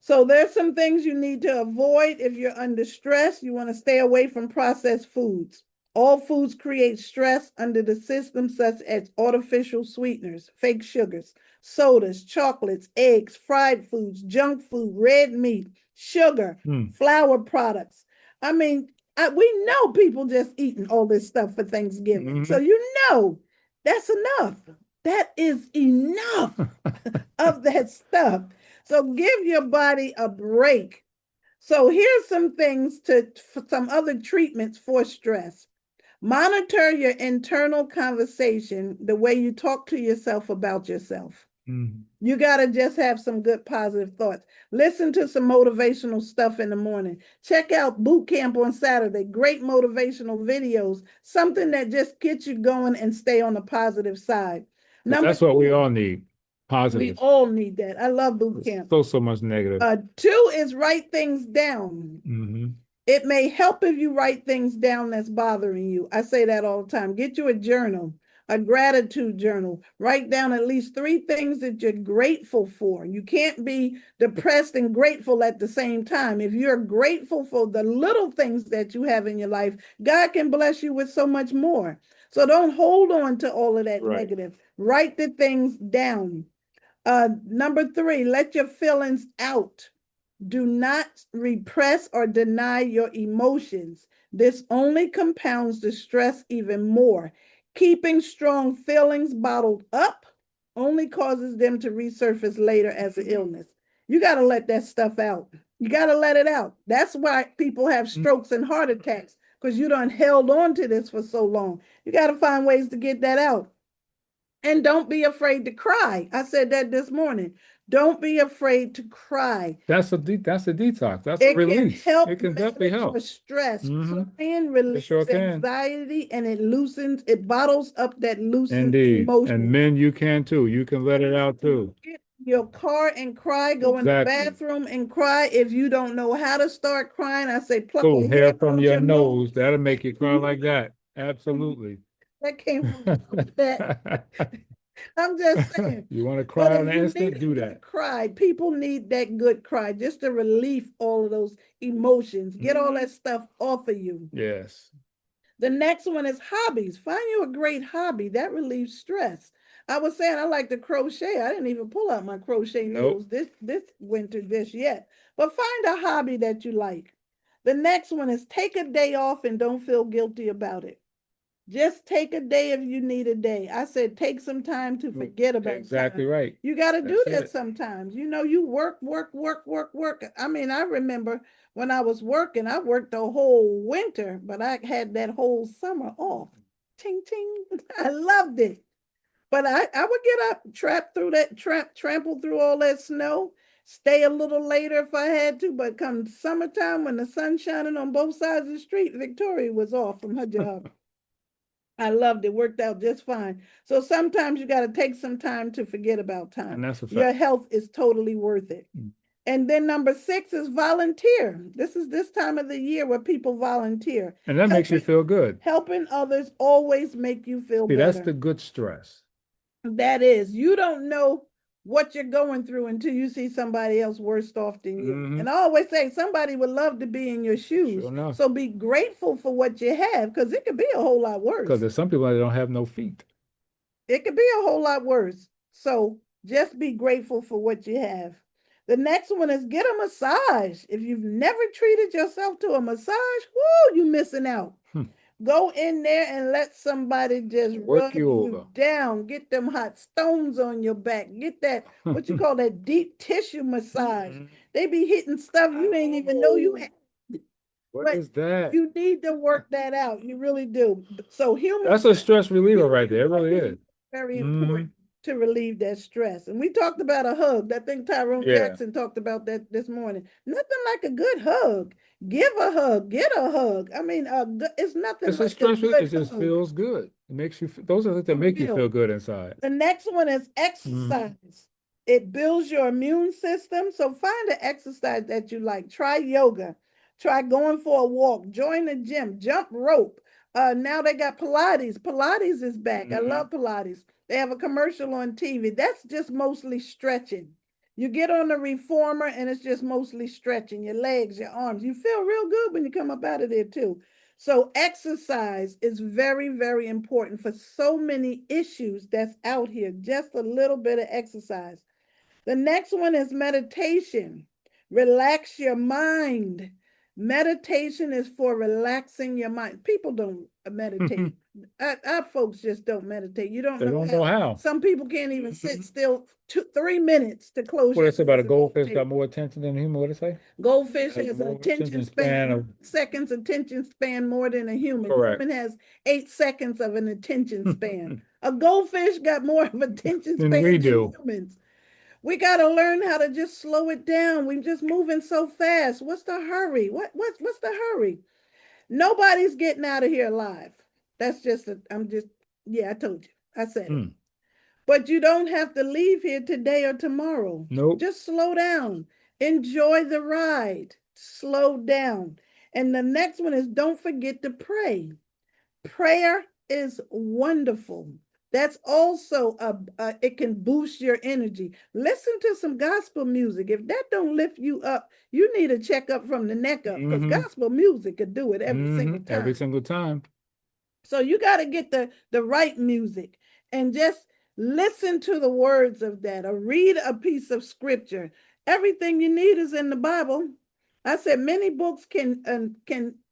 So there's some things you need to avoid if you're under stress. You want to stay away from processed foods. All foods create stress under the system, such as artificial sweeteners, fake sugars, sodas, chocolates, eggs, fried foods, junk food, red meat, sugar, flour products. I mean, we know people just eating all this stuff for Thanksgiving. So you know that's enough. That is enough of that stuff. So give your body a break. So here's some things for some other treatments for stress. Monitor your internal conversation, the way you talk to yourself about yourself. You got to just have some good positive thoughts. Listen to some motivational stuff in the morning. Check out boot camp on Saturday. Great motivational videos, something that just gets you going and stay on the positive side. That's what we all need. Positive. We all need that. I love boot camp. So much negative. 2 is write things down. It may help if you write things down that's bothering you. I say that all the time. Get you a journal, a gratitude journal. Write down at least 3 things that you're grateful for. You can't be depressed and grateful at the same time. If you're grateful for the little things that you have in your life, God can bless you with so much more. So don't hold on to all of that negative. Write the things down. Number 3, let your feelings out. Do not repress or deny your emotions. This only compounds the stress even more. Keeping strong feelings bottled up only causes them to resurface later as an illness. You got to let that stuff out. You got to let it out. That's why people have strokes and heart attacks, because you done held on to this for so long. You got to find ways to get that out. And don't be afraid to cry. I said that this morning. Don't be afraid to cry. That's a detox. That's a release. It can definitely help. Stress. Crying releases anxiety, and it bottles up that loosened emotion. And men, you can too. You can let it out too. Get in your car and cry. Go in the bathroom and cry. If you don't know how to start crying, I say pluck your hair from your nose. That'll make you cry like that. Absolutely. That came from that. I'm just saying. You want to cry on the instant? Do that. Cry. People need that good cry just to relieve all of those emotions. Get all that stuff off of you. Yes. The next one is hobbies. Find you a great hobby that relieves stress. I was saying I like to crochet. I didn't even pull out my crochet needles this winter just yet. But find a hobby that you like. The next one is take a day off and don't feel guilty about it. Just take a day if you need a day. I said, take some time to forget about Exactly time. right. You got to do That's that it. sometimes. You work, work, work, work, work. I mean, I remember when I was working, I worked the whole winter, but I had that whole summer off. Ching, ching. I loved it. But I would get up, trample through all that snow, stay a little later if I had to. But come summertime, when the sun's shining on both sides of the street, Victoria was off from her job. I loved it, worked out just fine. So sometimes you got to take some time to forget about time. And that's a Your fact. health is totally worth it. Mm. And then number six is volunteer. This is this time of the year where people volunteer. And that makes you Helping feel good. helping others always make you feel See, that's the better. good stress. That is, you don't know what you're going through until you see somebody else worse off than you. Hmm. And I always say somebody would love to be in your Sure shoes. enough. So be grateful for what you have because it could be a whole lot Because worse. there's some people that don't have no feet. It could be a whole lot worse. So just be grateful for what you have. The next one is get a massage. If you've never treated yourself to a massage, whoo, you missing out. Hmm. Go in there and let somebody just Work rub you you over. down. Get them hot stones on your back. Get that, what you call that deep tissue massage. They be hitting stuff you ain't even know you had. What But is that? you need to work that out. You really do. So That's a stress reliever right there. It really is. very Hmm. important to relieve that stress. And we talked about a hug. I think Tyrone Yeah. Jackson talked about that this morning. Nothing like a good hug. Give a hug. Get a hug. I mean, it's nothing It's a like a stress relief. It good just hug. feels good. It makes you, those are the things that For make you real. feel good inside. The next one is Hmm. exercise. It builds your immune system. So find an exercise that you like. Try yoga. Try going for a walk. Join the gym. Jump rope. Now they got Pilates. Pilates is back. I Hmm. love Pilates. They have a commercial on TV. That's just mostly stretching. You get on the reformer and it's just mostly stretching your legs, your arms. You feel real good when you come up out of there too. So exercise is very, very important for so many issues that's out here. Just a little bit of exercise. The next one is meditation. Relax your mind. Meditation is for relaxing your mind. People don't meditate. Our folks just don't meditate. You don't They know don't know how. how. Some people can't even sit still 3 minutes to close What your is it about eyes a and goldfish meditate. got more attention than a human? What did it say? Goldfish Has has an more attention attention span, span of 9 seconds attention span more than a human. correct. Human has 8 seconds of an attention span. A goldfish got more of attention Than we span than do. humans. We got to learn how to just slow it down. We're just moving so fast. What's the hurry? What's the hurry? Nobody's getting out of here alive. That's just I'm just yeah, I told you. I said it. Mm. But you don't have to leave here today or tomorrow. Nope. Just slow down. Enjoy the ride. Slow down. And the next one is don't forget to pray. Prayer is wonderful. That's also it can boost your energy. Listen to some gospel music. If that don't lift you up, you need a checkup from the neck up because Hmm. gospel music could do it every Hmm. single Every time. single time. So you got to get the right music and just listen to the words of that or read a piece of scripture. Everything you need is in the Bible. I said many books can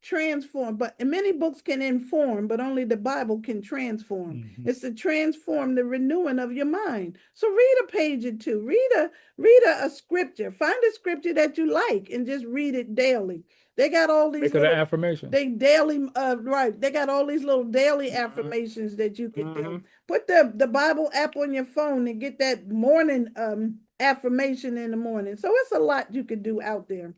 transform, but many books can inform, but only the Bible can transform. Hmm. It's to transform the renewing of your mind. So read a page or two. Read a scripture. Find a scripture that you like and just read it daily. They got all these Make it an little affirmation. they daily right. They got all these little daily affirmations that you could do. Hmm. Put the Bible app on your phone and get that morning affirmation in the morning. So it's a lot you could do out there.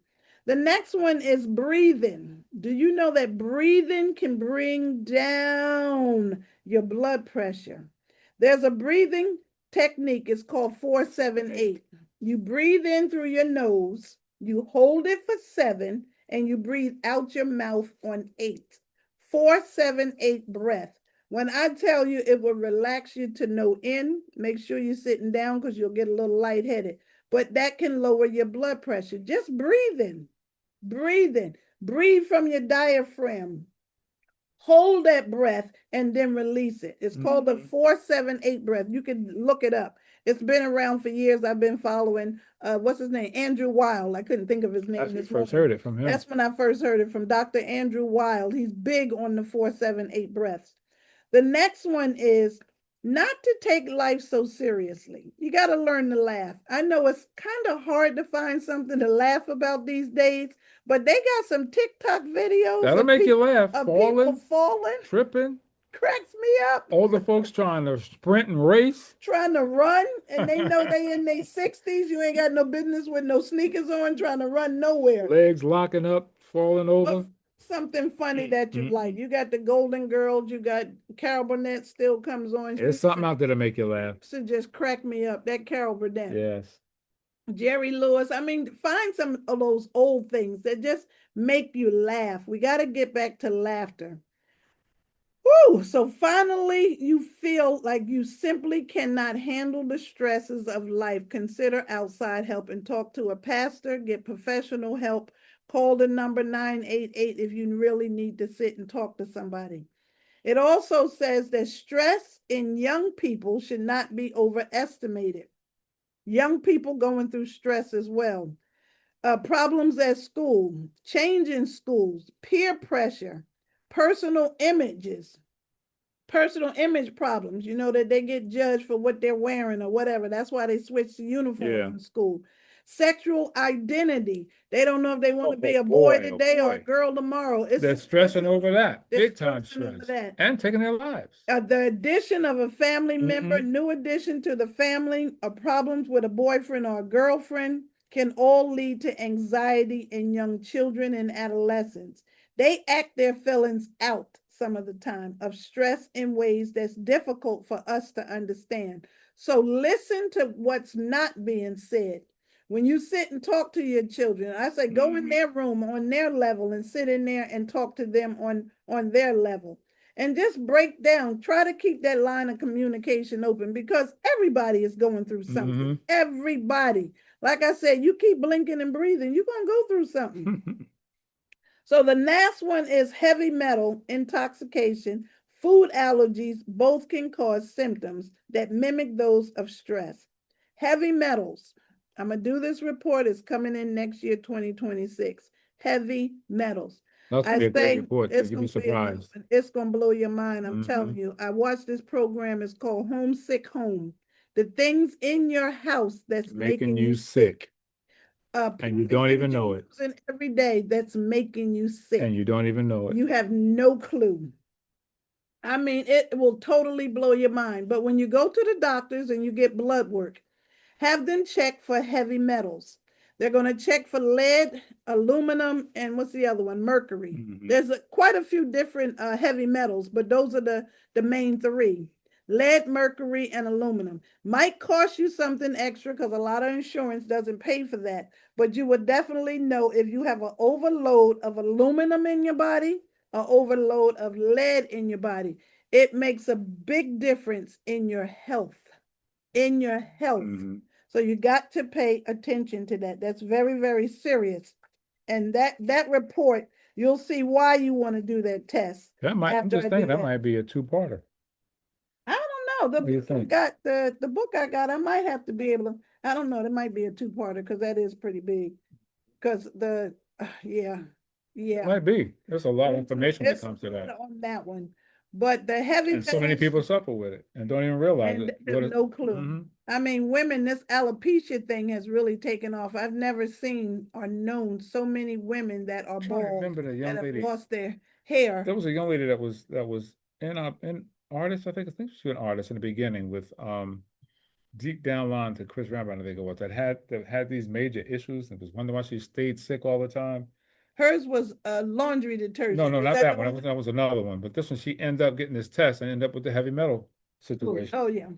The next one is breathing. Do you know that breathing can bring down your blood pressure? There's a breathing technique. It's called 478. You breathe in through your nose, you hold it for 7, and you breathe out your mouth on 8. 478 breath. When I tell you it will relax you to no end, make sure you're sitting down because you'll get a little lightheaded. But that can lower your blood pressure. Just breathing, breathing, breathe from your diaphragm. Hold that breath and then release it. It's called the 478 breath. You can look it up. It's been around for years. I've been following what's his name? Andrew Wild. I couldn't think of his That's name when you this first morning. heard it from him. That's when I first heard it from Dr. Andrew Wild. He's big on the 478 breaths. The next one is not to take life so seriously. You got to learn to laugh. I know it's kind of hard to find something to laugh about these days, but they got some TikTok videos That'll make you laugh. of people Falling, falling. tripping, Cracks me up. older folks trying to sprint and race, Trying to run and they know they in their 60s. You ain't got no business with no sneakers on trying to run nowhere. legs locking up, falling But over. something funny that you like. Mm-mm. You got the Golden Girls, you got Carol Burnett still comes on. There's something out there to make you laugh. To just crack me up. That Carol Burnett. Yes. Jerry Lewis. I mean, find some of those old things that just make you laugh. We got to get back to laughter. Woo! So finally, you feel like you simply cannot handle the stresses of life. Consider outside help and talk to a pastor, get professional help. Call the number 988 if you really need to sit and talk to somebody. It also says that stress in young people should not be overestimated. Young people going through stress as well. Problems at school, change in schools, peer pressure, personal images, personal image problems, that they get judged for what they're wearing or whatever. That's why they switch to uniforms in school. Sexual identity. They don't know if they want to be a boy today or a girl tomorrow. They're stressing over that. Big time over stress. that. And taking their lives. The addition of a family member, new addition to the family, or problems with a boyfriend or a girlfriend can all lead to anxiety in young children and adolescents. They act their feelings out some of the time of stress in ways that's difficult for us to understand. So listen to what's not being said. When you sit and talk to your children, I say go in their room on their level and sit in there and talk to them on their level. And just break down, try to keep that line of communication open because everybody is going through something. Everybody. Like I said, you keep blinking and breathing, you're going to go through something. So the last one is heavy metal intoxication. Food allergies both can cause symptoms that mimic those of stress. Heavy metals. I'm going to do this report. It's coming in next year, 2026. Heavy metals. That's I a great say report. it's You'll be surprised. it's going to blow your mind. I'm telling you. I watched this program. It's called Homesick Home. The things in your house that's making you sick. And you don't even know it. Every day that's making you sick. And you don't even know it. You have no clue. I mean, it will totally blow your mind. But when you go to the doctors and you get blood work, have them check for heavy metals. They're going to check for lead, aluminum, and what's the other one? Mercury. There's quite a few different heavy metals, but those are the main three. Lead, mercury, and aluminum. Might cost you something extra because a lot of insurance doesn't pay for that. But you would definitely know if you have an overload of aluminum in your body, an overload of lead in your body. It makes a big difference in your health. In your health. So you got to pay attention to that. That's very, very serious. And that report, you'll see why you want to do that test. I'm just thinking that might be a two-parter. I don't know. The book I got, I might have to be able to, I don't know, that might be a two-parter because that is pretty big. Because yeah. It might be. There's a lot of information that comes to that. On that one. But the heavy and so many people suffer with it and don't even realize it. No clue. I mean, women, this alopecia thing has really taken off. I've never seen or known so many women that are bald. I remember the young lady lost their hair. There was a young lady that was in artist. I think she was an artist in the beginning with deep down line to Chris Rambert, I think it was, that had these major issues and was wondering why she stayed sick all the time. Hers was a laundry detergent. No, not that one. That was another one. But this one, she ended up getting this test and ended up with the heavy metal situation. Oh yeah.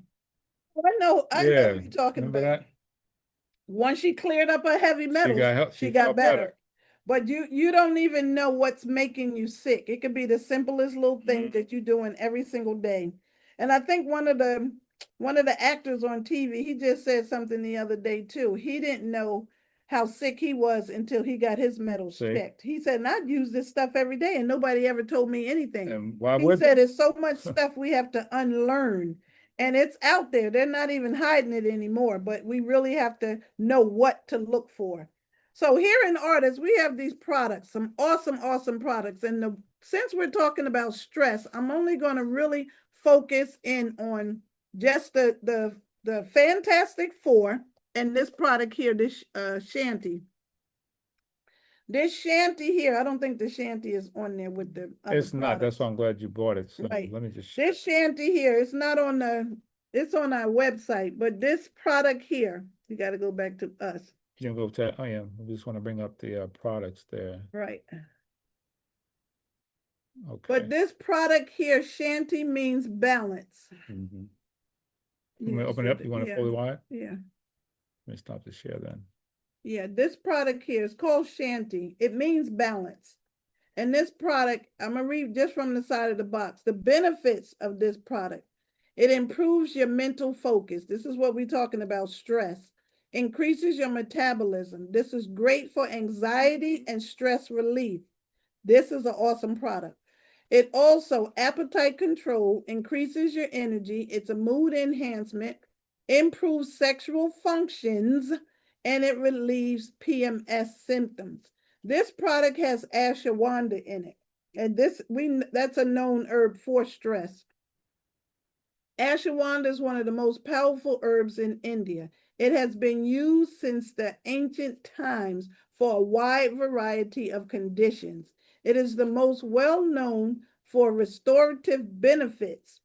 I know what you're talking about. That? Once she cleared up her heavy metals, she got better. But you don't even know what's making you sick. It could be the simplest little thing that you're doing every single day. And I think one of the actors on TV, he just said something the other day too. He didn't know how sick he was until he got his metals checked. He said, I use this stuff every day and nobody ever told me anything. And why he said, there's so much stuff we have to unlearn. And it's out there. They're not even hiding it anymore, but we really have to know what to look for. So here in Artists, we have these products, some awesome, awesome products. And since we're talking about stress, I'm only going to really focus in on just the Fantastic Four and this product here, this Shanty. This Shanty here, I don't think the Shanty is on there with the other It's not. That's products. why I'm glad you bought it. So Right. let me just. This Shanty here, it's not on it's on our website, but this product here, you got to go back to us. You can go to. Oh yeah, we just want to bring up the products there. Right. Okay. But this product here, Shanty, means balance. Mm-hmm. You want to open it up? You want to fully wide? Yeah. Let me stop the share then. Yeah, this product here is called Shanty. It means balance. And this product, I'm going to read just from the side of the box, the benefits of this product. It improves your mental focus. This is what we're talking about, stress. Increases your metabolism. This is great for anxiety and stress relief. This is an awesome product. It also, appetite control, increases your energy. It's a mood enhancement, improves sexual functions, and it relieves PMS symptoms. This product has ashwagandha in it. And that's a known herb for stress. Ashwagandha is one of the most powerful herbs in India. It has been used since the ancient times for a wide variety of conditions. It is the most well-known for restorative benefits.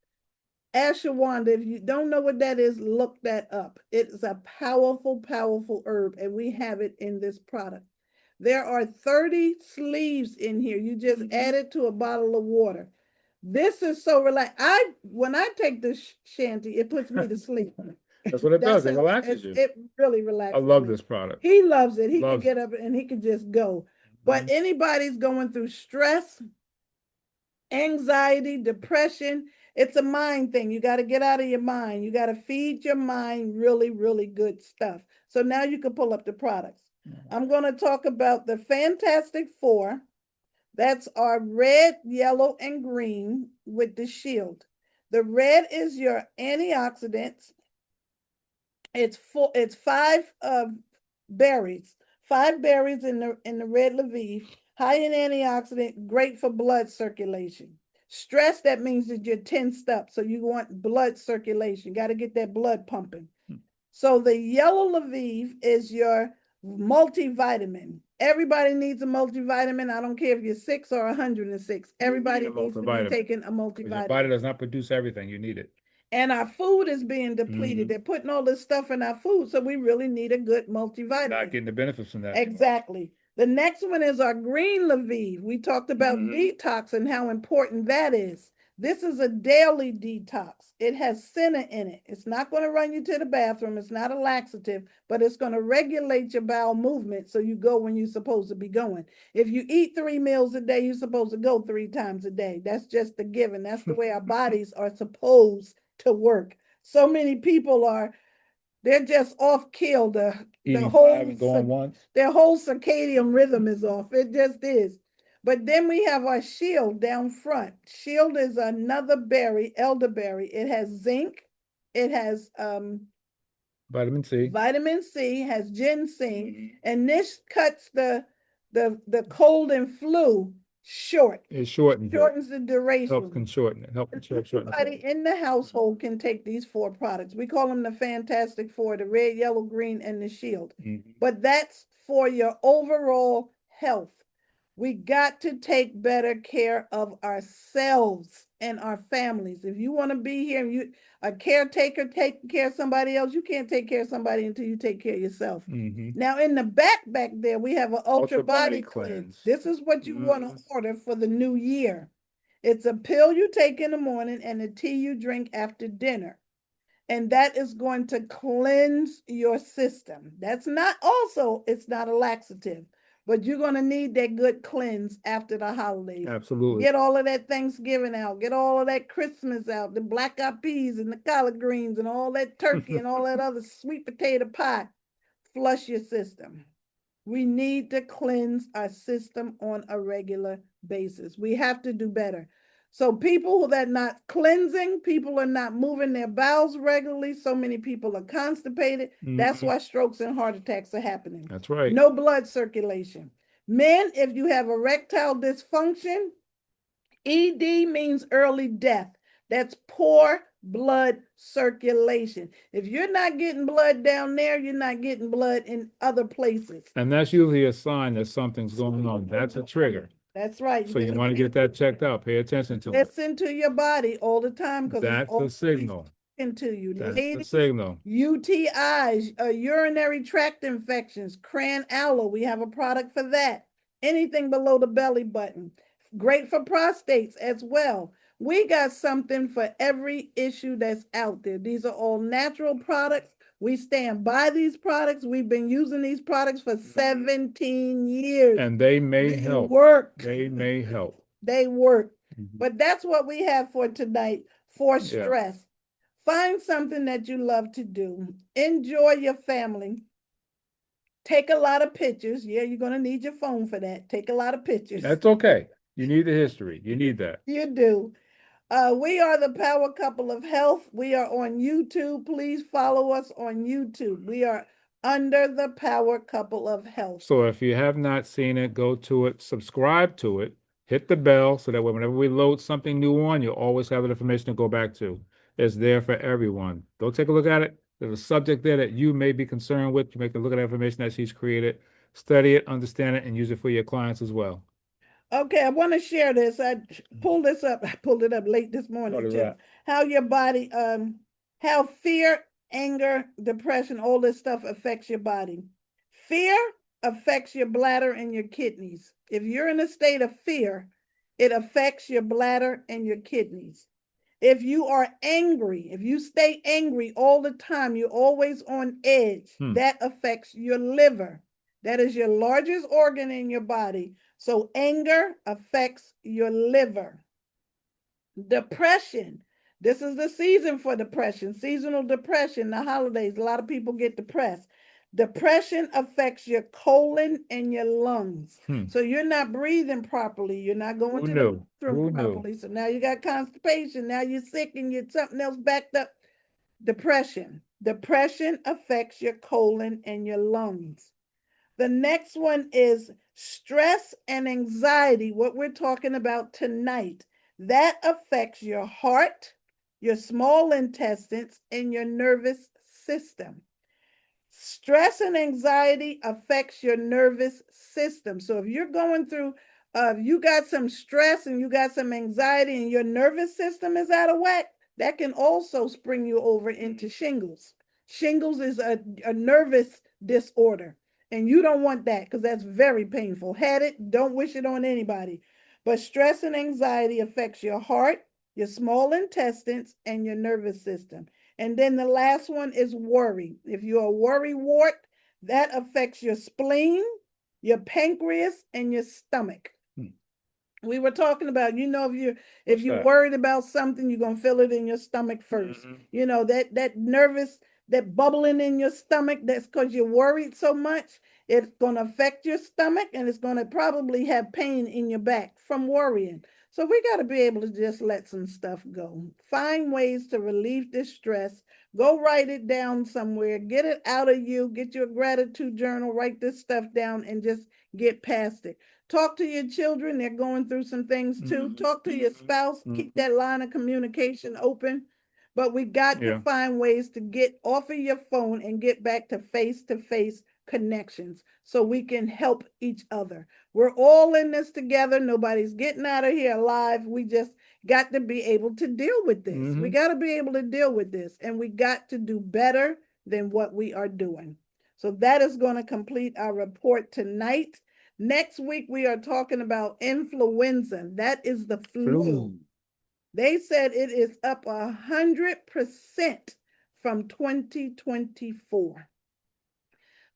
Ashwagandha, if you don't know what that is, look that up. It is a powerful, powerful herb, and we have it in this product. There are 30 sleeves in here. You just add it to a bottle of water. This is so relaxed. When I take this Shanty, it puts me to sleep. That's what it does. It relaxes you. It really relaxes. I love this product. He loves it. He can get up and he can just go. But Mhm. anybody's going through stress, anxiety, depression, it's a mind thing. You got to get out of your mind. You got to feed your mind really, really good stuff. So now you can pull up the products. I'm going to talk about the Fantastic Four. That's our red, yellow, and green with the shield. The red is your antioxidants. It's five berries, five berries in the red Lviv, high in antioxidant, great for blood circulation. Stress, that means that you're tensed up, so you want blood circulation. You got to get that blood pumping. So the yellow Lviv is your multivitamin. Everybody needs a multivitamin. I don't care if you're 6 or 106. Everybody needs to be taking a multivitamin. Your body does not produce everything. You need it. And our food is being depleted. They're putting all this stuff in our food, so we really need a good multivitamin. Not getting the benefits from that. Exactly. The next one is our green Lviv. We talked about detox and how important that is. This is a daily detox. It has senna in it. It's not going to run you to the bathroom. It's not a laxative, but it's going to regulate your bowel movement so you go when you're supposed to be going. If you eat 3 meals a day, you're supposed to go 3 times a day. That's just a given. That's the way our bodies are supposed to work. So many people they're just off kill. The whole going once. Their whole circadian rhythm is off. It just is. But then we have our shield down front. Shield is another berry, elderberry. It has zinc. It has vitamin C. Vitamin C, has ginseng, and this cuts the cold and flu short. It shortens the duration. Helps shorten it. Helps shorten it. Everybody in the household can take these 4 products. We call them the Fantastic Four: the red, yellow, green, and the shield. But that's for your overall health. We got to take better care of ourselves and our families. If you want to be here, a caretaker taking care of somebody else, you can't take care of somebody until you take care of yourself. Now, in the back there, we have an Ultra Body Cleanse. This is what you want to order for the new year. It's a pill you take in the morning and a tea you drink after dinner. And that is going to cleanse your system. It's not a laxative, but you're going to need that good cleanse after the holidays. Absolutely. Get all of that Thanksgiving out. Get all of that Christmas out, the black eyed peas and the collard greens and all that turkey and all that other sweet potato pie. Flush your system. We need to cleanse our system on a regular basis. We have to do better. So people that not cleansing, people are not moving their bowels regularly. So many people are constipated. That's why strokes and heart attacks are happening. That's right. No blood circulation. Men, if you have erectile dysfunction, ED means early death. That's poor blood circulation. If you're not getting blood down there, you're not getting blood in other places. And that's usually a sign that something's going on. That's a trigger. That's right. So you want to get that checked out. Pay attention to it. Listen to your body all the time because That's the signal. Into you. That's Ladies, the signal. UTIs, urinary tract infections, cran aloe. We have a product for that. Anything below the belly button. Great for prostates as well. We got something for every issue that's out there. These are all natural products. We stand by these products. We've been using these products for 17 years. And they may help. Work. They may help. They work. But that's what we have for tonight for stress. Yeah. Find something that you love to do. Enjoy your family. Take a lot of pictures. Yeah, you're going to need your phone for that. Take a lot of pictures. That's okay. You need the history. You need that. You do. We are the Power Couple of Health. We are on YouTube. Please follow us on YouTube. We are under the Power Couple of Health. So if you have not seen it, go to it, subscribe to it, hit the bell so that whenever we load something new on, you'll always have the information to go back to. It's there for everyone. Go take a look at it. There's a subject there that you may be concerned with. You make a look at the information that she's created, study it, understand it, and use it for your clients as well. Okay, I want to share this. I pulled this up. I pulled it up late this morning. How your body, how fear, anger, depression, all this stuff affects your body. Fear affects your bladder and your kidneys. If you're in a state of fear, it affects your bladder and your kidneys. If you are angry, if you stay angry all the time, you're always on edge, that affects your liver. That is your largest organ in your body. So anger affects your liver. Depression. This is the season for depression, seasonal depression, the holidays. A lot of people get depressed. Depression affects your colon and your lungs. So you're not breathing properly. You're not going to the bathroom properly. So now you got constipation. Now you're sick and you're something else backed up. Depression. Depression affects your colon and your lungs. The next one is stress and anxiety, what we're talking about tonight. That affects your heart, your small intestines, and your nervous system. Stress and anxiety affects your nervous system. So if you're going through, you got some stress and you got some anxiety and your nervous system is out of whack, that can also spring you over into shingles. Shingles is a nervous disorder. And you don't want that because that's very painful. Had it, don't wish it on anybody. But stress and anxiety affects your heart, your small intestines, and your nervous system. And then the last one is worry. If you're a worrywart, that affects your spleen, your pancreas, and your stomach. We were talking about, if you're worried about something, you're gonna feel it in your stomach first. You know, that nervous, that bubbling in your stomach, that's because you're worried so much. It's gonna affect your stomach and it's gonna probably have pain in your back from worrying. So we got to be able to just let some stuff go. Find ways to relieve this stress. Go write it down somewhere. Get it out of you. Get your gratitude journal. Write this stuff down and just get past it. Talk to your children. They're going through some things too. Talk to your spouse. Keep that line of communication open. But we got to find ways to get off of your phone and get back to face connections so we can help each other. We're all in this together. Nobody's getting out of here alive. We just got to be able to deal with this. We got to be able to deal with this, and we got to do better than what we are doing. So that is going to complete our report tonight. Next week, we are talking about influenza. That is the flu. They said it is up 100% from 2024.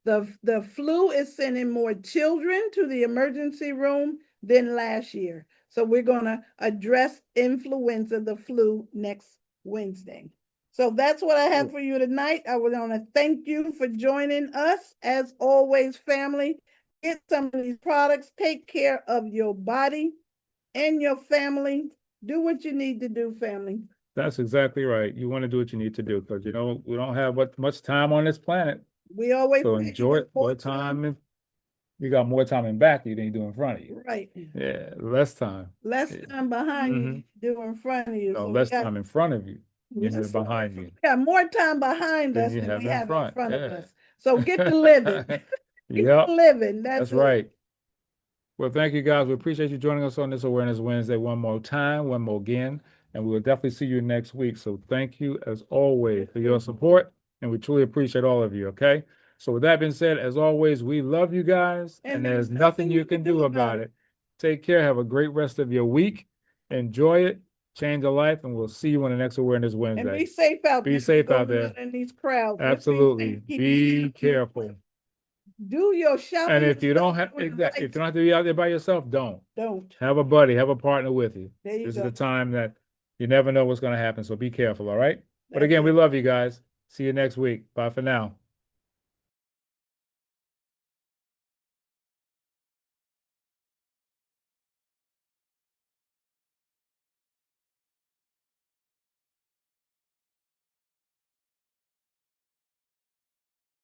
The flu is sending more children to the emergency room than last year. So we're going to address influenza, the flu, next Wednesday. So that's what I have for you tonight. I would want to thank you for joining us. As always, family, get some of these products. Take care of your body and your family. Do what you need to do, family. That's exactly right. You want to do what you need to do because you know we don't have much time on this planet. We always So say you enjoy got it. more More time. time. You got more time in back of you than you do in front of you. Right. Yeah, less time. Less Yeah. time behind you than Hmm. you do in front of you. No, So we less got time in front of you. You have we behind you got more time behind than us you than have we in have in front. front of Yeah. us. So get to living. Get to Yep, living. That's that's it. right. Well, thank you guys. We appreciate you joining us on this Awareness Wednesday one more time, one more again, and we will definitely see you next week. So thank you as always for your support, and we truly appreciate all of you. Okay. So with that being said, as always, we love you guys, and And there's there's nothing nothing you you can can do do about about it. it. Take care. Have a great rest of your week. Enjoy it. Change your life, and we'll see you on the next Awareness And be Wednesday. safe out Be there. You safe go out around there. in these crowds. Just be safe. Absolutely. Keep your Be careful. do your And shopping if and you don't stuff have during the if you lights. don't have to be out there by yourself, don't. Don't. Have a buddy, have a partner with you. There you This is go. the time that you never know what's going to happen. So be careful, all right? But That's again, we it. love you guys. See you next week. Bye for now.